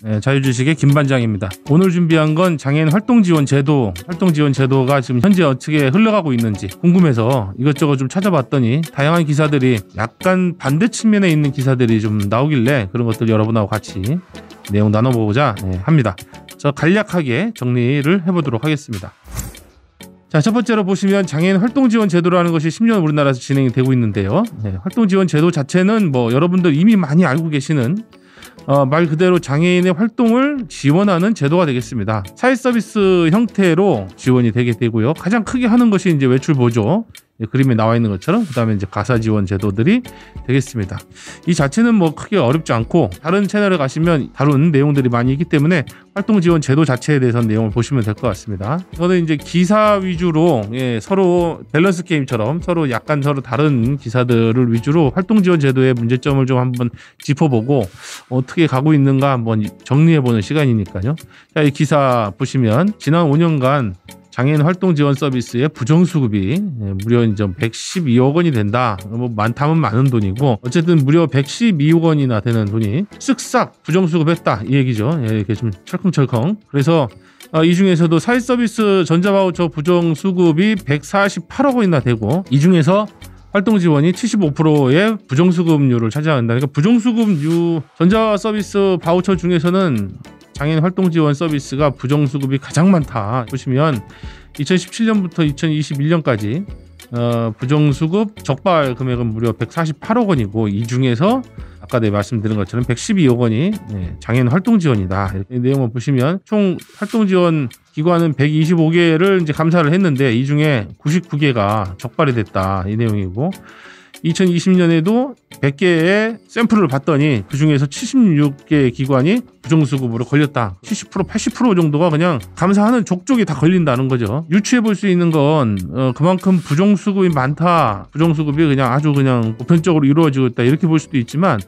네, 자유주식의 김반장입니다. 오늘 준비한 건 장애인 활동지원제도가 지금 현재 어떻게 흘러가고 있는지 궁금해서 이것저것 좀 찾아봤더니 다양한 기사들이 약간 반대 측면에 있는 기사들이 좀 나오길래 그런 것들 여러분하고 같이 내용 나눠보고자 합니다. 저 간략하게 정리를 해보도록 하겠습니다. 자, 첫 번째로 보시면 장애인 활동지원제도라는 것이 10년 우리나라에서 진행이 되고 있는데요. 활동지원제도 자체는 뭐 여러분들 이미 많이 알고 계시는 말 그대로 장애인의 활동을 지원하는 제도가 되겠습니다. 사회서비스 형태로 지원이 되게 되고요. 가장 크게 하는 것이 이제 외출보조, 그림에 나와 있는 것처럼, 그 다음에 이제 가사지원 제도들이 되겠습니다. 이 자체는 뭐 크게 어렵지 않고 다른 채널에 가시면 다룬 내용들이 많이 있기 때문에 활동지원 제도 자체에 대해서는 내용을 보시면 될 것 같습니다. 이거는 이제 기사 위주로 서로 밸런스 게임처럼 서로 다른 기사들을 위주로 활동지원 제도의 문제점을 좀 한번 짚어보고 어떻게 가고 있는가 한번 정리해보는 시간이니까요. 자, 이 기사 보시면 지난 5년간 장애인 활동 지원 서비스의 부정수급이 무려 이제 112억 원이 된다. 뭐 많다면 많은 돈이고 어쨌든 무려 112억 원이나 되는 돈이 쓱싹 부정수급했다 이 얘기죠. 이렇게 좀 철컹철컹. 그래서 이 중에서도 사회서비스 전자바우처 부정수급이 148억 원이나 되고 이 중에서 활동지원이 75%의 부정수급률을 차지한다. 그러니까 부정수급률 전자서비스 바우처 중에서는 장애인 활동지원 서비스가 부정수급이 가장 많다. 보시면 2017년부터 2021년까지 부정수급 적발 금액은 무려 148억 원이고 이 중에서 아까 말씀드린 것처럼 112억 원이 장애인 활동지원이다. 이 내용을 보시면 총 활동지원 기관은 125개를 이제 감사를 했는데 이 중에 99개가 적발이 됐다. 이 내용이고 2020년에도 100개의 샘플을 봤더니 그중에서 76개 기관이 부정수급으로 걸렸다. 70% 80% 정도가 그냥 감사하는 족족이 다 걸린다는 거죠. 유추해 볼 수 있는 건 그만큼 부정수급이 많다. 부정수급이 그냥 아주 그냥 보편적으로 이루어지고 있다. 이렇게 볼 수도 있지만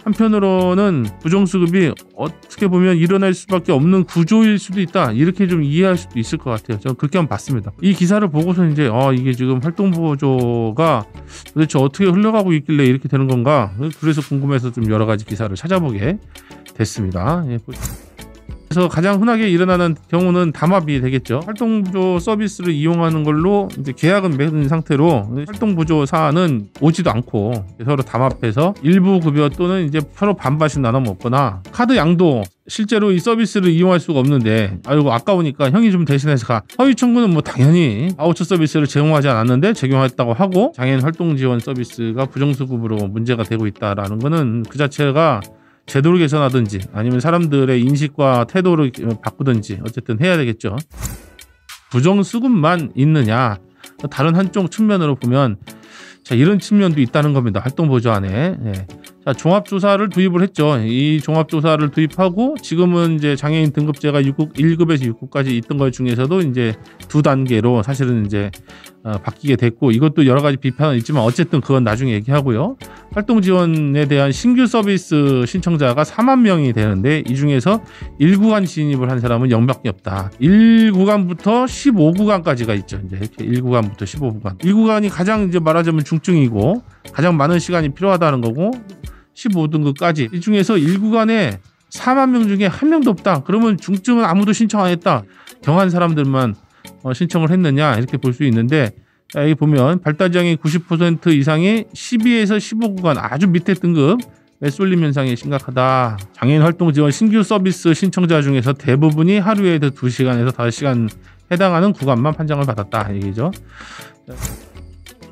한편으로는 부정수급이 어떻게 보면 일어날 수밖에 없는 구조일 수도 있다. 이렇게 좀 이해할 수도 있을 것 같아요. 저는 그렇게 한번 봤습니다. 이 기사를 보고서 이제 이게 지금 활동보조가 도대체 어떻게 흘러가고 있길래 이렇게 되는 건가? 그래서 궁금해서 좀 여러 가지 기사를 찾아보게 됐습니다. 그래서 가장 흔하게 일어나는 경우는 담합이 되겠죠. 활동보조 서비스를 이용하는 걸로 이제 계약은 맺은 상태로 활동보조 사안은 오지도 않고 서로 담합해서 일부 급여 또는 이제 서로 반반씩 나눠 먹거나 카드 양도 실제로 이 서비스를 이용할 수가 없는데 아이고 아까우니까 형이 좀 대신해서 가. 허위 청구는 뭐 당연히 바우처 서비스를 제공하지 않았는데 제공했다고 하고 장애인 활동 지원 서비스가 부정수급으로 문제가 되고 있다라는 거는 그 자체가 제도를 개선하든지 아니면 사람들의 인식과 태도를 바꾸든지 어쨌든 해야 되겠죠. 부정수급만 있느냐? 다른 한쪽 측면으로 보면 자, 이런 측면도 있다는 겁니다. 활동보조 안에. 자, 종합조사를 도입을 했죠. 이 종합조사를 도입하고 지금은 이제 장애인 등급제가 1급에서 6급까지 있던 것 중에서도 이제 2단계로 사실은 이제 바뀌게 됐고 이것도 여러 가지 비판은 있지만 어쨌든 그건 나중에 얘기하고요. 활동지원에 대한 신규 서비스 신청자가 4만 명이 되는데 이 중에서 1구간 진입을 한 사람은 0밖에 없다. 1구간부터 15구간까지가 있죠. 이제 이렇게 1구간부터 15구간. 1구간이 가장 이제 말하자면 중증이고 가장 많은 시간이 필요하다는 거고 15등급까지 이 중에서 1구간에 4만 명 중에 한 명도 없다. 그러면 중증은 아무도 신청 안 했다. 경한 사람들만 신청을 했느냐 이렇게 볼 수 있는데 여기 보면 발달장애 90% 이상이 12에서 15구간 아주 밑에 등급 쏠림 현상이 심각하다. 장애인 활동 지원 신규 서비스 신청자 중에서 대부분이 하루에 2시간에서 5시간 해당하는 구간만 판정을 받았다 얘기죠.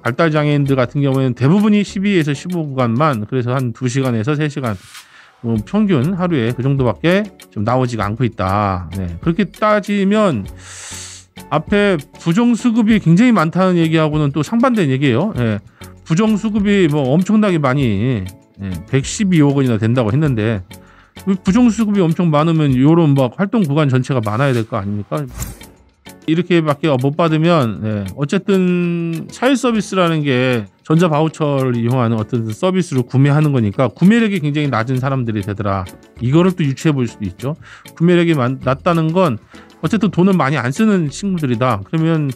발달장애인들 같은 경우에는 대부분이 12에서 15구간만 그래서 한 2시간에서 3시간 평균 하루에 그 정도밖에 좀 나오지가 않고 있다. 그렇게 따지면 앞에 부정수급이 굉장히 많다는 얘기하고는 또 상반된 얘기예요. 부정수급이 뭐 엄청나게 많이 112억 원이나 된다고 했는데 부정수급이 엄청 많으면 이런 막 활동 구간 전체가 많아야 될 거 아닙니까? 이렇게밖에 못 받으면 어쨌든 사회 서비스라는 게 전자 바우처를 이용하는 어떤 서비스를 구매하는 거니까 구매력이 굉장히 낮은 사람들이 되더라. 이거를 또 유추해 볼 수도 있죠. 구매력이 낮다는 건 어쨌든 돈을 많이 안 쓰는 친구들이다. 그러면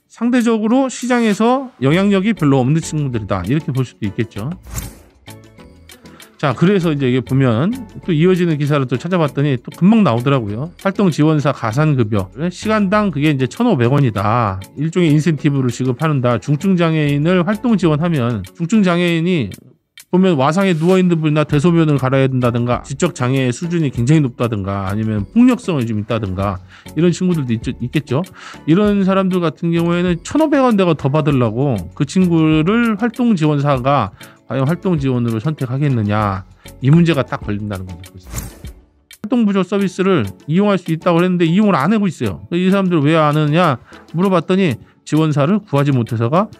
상대적으로 시장에서 영향력이 별로 없는 친구들이다. 이렇게 볼 수도 있겠죠. 자, 그래서 이제 이게 보면 또 이어지는 기사를 또 찾아봤더니 또 금방 나오더라고요. 활동 지원사 가산급여 시간당 그게 이제 1,500원이다. 일종의 인센티브를 지급하는다. 중증 장애인을 활동 지원하면 중증 장애인이 보면 와상에 누워있는 분이나 대소변을 갈아야 된다든가 지적 장애의 수준이 굉장히 높다든가 아니면 폭력성이 좀 있다든가 이런 친구들도 있겠죠. 이런 사람들 같은 경우에는 1,500원 내가 더 받으려고 그 친구를 활동 지원사가 과연 활동 지원으로 선택하겠느냐, 이 문제가 딱 걸린다는 거죠. 활동 부조 서비스를 이용할 수 있다고 했는데 이용을 안 하고 있어요. 이 사람들 왜 안 하느냐 물어봤더니 지원사를 구하지 못해서가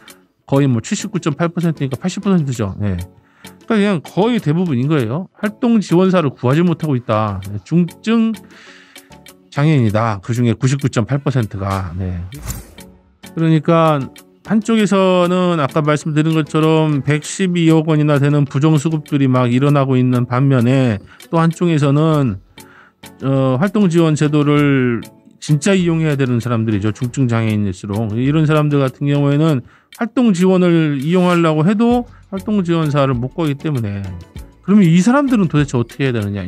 거의 뭐 79.8%니까 80%죠. 네. 그러니까 그냥 거의 대부분인 거예요. 활동 지원사를 구하지 못하고 있다. 중증 장애인이다. 그 중에 99.8%가. 네. 그러니까 한쪽에서는 아까 말씀드린 것처럼 112억 원이나 되는 부정수급들이 막 일어나고 있는 반면에 또 한쪽에서는 활동 지원 제도를 진짜 이용해야 되는 사람들이죠. 중증 장애인일수록 이런 사람들 같은 경우에는 활동 지원을 이용하려고 해도 활동 지원사를 못 구하기 때문에 그러면 이 사람들은 도대체 어떻게 해야 되느냐.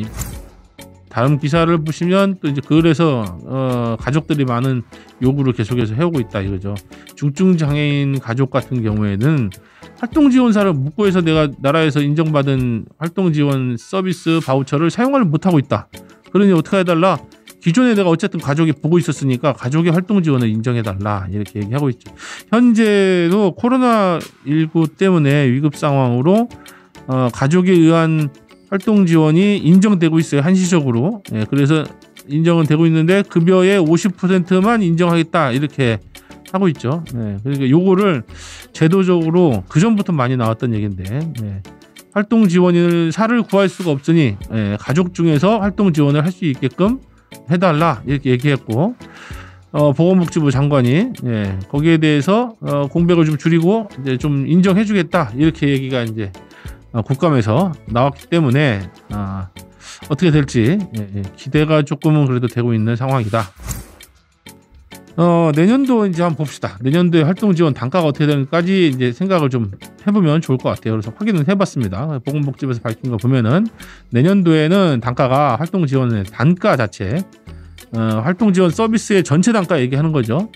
다음 기사를 보시면 또 이제 그래서 가족들이 많은 요구를 계속해서 해오고 있다 이거죠. 중증 장애인 가족 같은 경우에는 활동 지원사를 못 구해서 내가 나라에서 인정받은 활동 지원 서비스 바우처를 사용을 못 하고 있다. 그러니 어떻게 해달라? 기존에 내가 어쨌든 가족이 보고 있었으니까 가족의 활동 지원을 인정해달라 이렇게 얘기하고 있죠. 현재도 코로나19 때문에 위급 상황으로 가족에 의한 활동 지원이 인정되고 있어요. 한시적으로. 예, 그래서 인정은 되고 있는데 급여의 50%만 인정하겠다 이렇게 하고 있죠. 예, 그러니까 요거를 제도적으로 그 전부터 많이 나왔던 얘기인데 예, 활동 지원을 사를 구할 수가 없으니 예, 가족 중에서 활동 지원을 할 수 있게끔 해달라 이렇게 얘기했고 보건복지부 장관이 예, 거기에 대해서 공백을 좀 줄이고 이제 좀 인정해주겠다 이렇게 얘기가 이제 국감에서 나왔기 때문에 어떻게 될지 기대가 조금은 그래도 되고 있는 상황이다. 내년도 이제 한번 봅시다. 내년도에 활동 지원 단가가 어떻게 되는지까지 이제 생각을 좀 해보면 좋을 것 같아요. 그래서 확인을 해봤습니다. 보건복지부에서 밝힌 거 보면은 내년도에는 단가가 활동 지원의 단가 자체, 활동 지원 서비스의 전체 단가 얘기하는 거죠.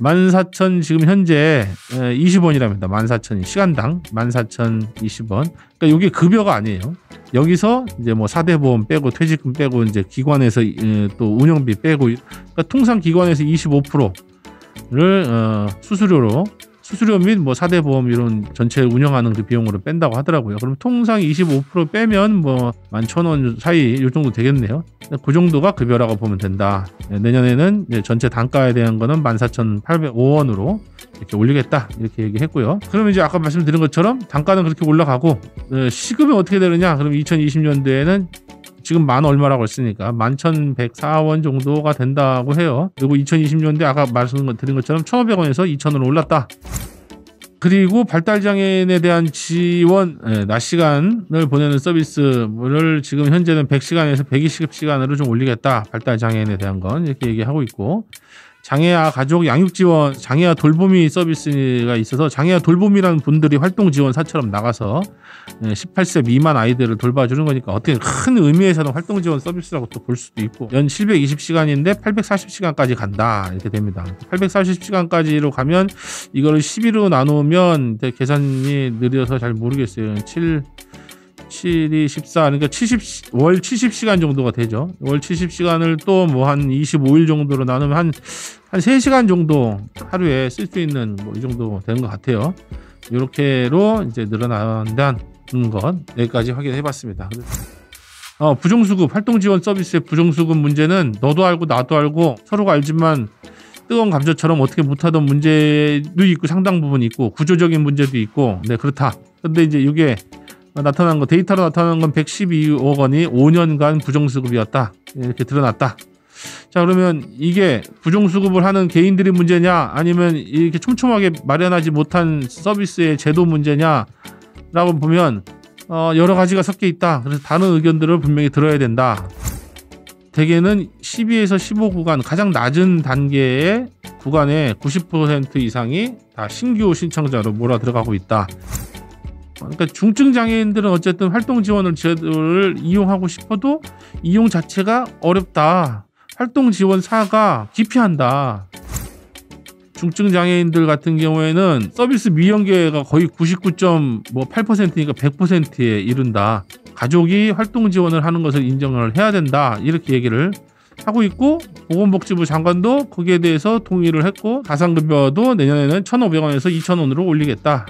14,000 지금 현재 20원이랍니다. 14,000이 시간당 14,020원. 그러니까 이게 급여가 아니에요. 여기서 이제 뭐 4대 보험 빼고 퇴직금 빼고 이제 기관에서 또 운영비 빼고 그러니까 통상 기관에서 25%를 수수료 및 뭐 4대 보험 이런 전체 운영하는 그 비용으로 뺀다고 하더라고요. 그럼 통상 25% 빼면 뭐 11,000원 사이 이 정도 되겠네요. 그 정도가 급여라고 보면 된다. 내년에는 전체 단가에 대한 거는 14,805원으로 이렇게 올리겠다 이렇게 얘기했고요. 그러면 이제 아까 말씀드린 것처럼 단가는 그렇게 올라가고 시급은 어떻게 되느냐? 그럼 2020년도에는 지금 만 얼마라고 했으니까 11,104원 정도가 된다고 해요. 그리고 2020년도에 아까 말씀드린 것처럼 1,500원에서 2,000원으로 올랐다. 그리고 발달장애인에 대한 지원, 낮 시간을 보내는 서비스를 지금 현재는 100시간에서 120시간으로 좀 올리겠다. 발달장애인에 대한 건 이렇게 얘기하고 있고, 장애아 가족 양육 지원, 장애아 돌보미 서비스가 있어서 장애아 돌보미라는 분들이 활동 지원사처럼 나가서 18세 미만 아이들을 돌봐주는 거니까 어떻게 큰 의미에서는 활동 지원 서비스라고 또 볼 수도 있고, 연 720시간인데 840시간까지 간다 이렇게 됩니다. 840시간까지로 가면 이거를 12로 나누면 계산이 느려서 잘 모르겠어요. 7이 14, 그러니까 월 70시간 정도가 되죠. 월 70시간을 또 뭐 한 25일 정도로 나누면 한 3시간 정도 하루에 쓸 수 있는 뭐 이 정도 되는 것 같아요. 이렇게로 이제 늘어난다는 것 여기까지 확인해 봤습니다. 부정수급, 활동지원 서비스의 부정수급 문제는 너도 알고 나도 알고 서로가 알지만 뜨거운 감자처럼 어떻게 못하던 문제도 있고 상당 부분 있고 구조적인 문제도 있고 네 그렇다. 근데 이제 이게 나타난 거 데이터로 나타난 건 112억 원이 5년간 부정수급이었다 이렇게 드러났다. 자 그러면 이게 부정수급을 하는 개인들이 문제냐 아니면 이렇게 촘촘하게 마련하지 못한 서비스의 제도 문제냐라고 보면 여러 가지가 섞여 있다. 그래서 다른 의견들을 분명히 들어야 된다. 대개는 12에서 15 구간 가장 낮은 단계의 구간의 90% 이상이 다 신규 신청자로 몰아 들어가고 있다. 그러니까 중증 장애인들은 어쨌든 활동 지원을 제도를 이용하고 싶어도 이용 자체가 어렵다. 활동 지원사가 기피한다. 중증 장애인들 같은 경우에는 서비스 미연계가 거의 99.8%니까 100%에 이른다. 가족이 활동 지원을 하는 것을 인정을 해야 된다. 이렇게 얘기를 하고 있고, 보건복지부 장관도 거기에 대해서 동의를 했고, 가상급여도 내년에는 1,500원에서 2,000원으로 올리겠다.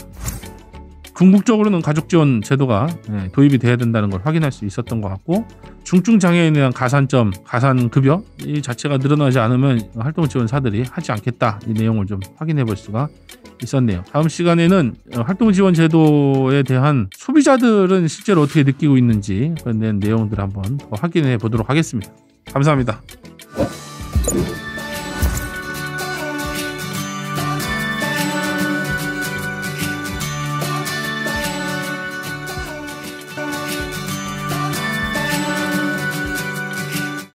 궁극적으로는 가족지원 제도가 도입이 돼야 된다는 걸 확인할 수 있었던 것 같고, 중증 장애인에 대한 가산점, 가산급여 이 자체가 늘어나지 않으면 활동지원사들이 하지 않겠다. 이 내용을 좀 확인해 볼 수가 있었네요. 다음 시간에는 활동지원 제도에 대한 소비자들은 실제로 어떻게 느끼고 있는지 그런 내용들 한번 더 확인해 보도록 하겠습니다. 감사합니다.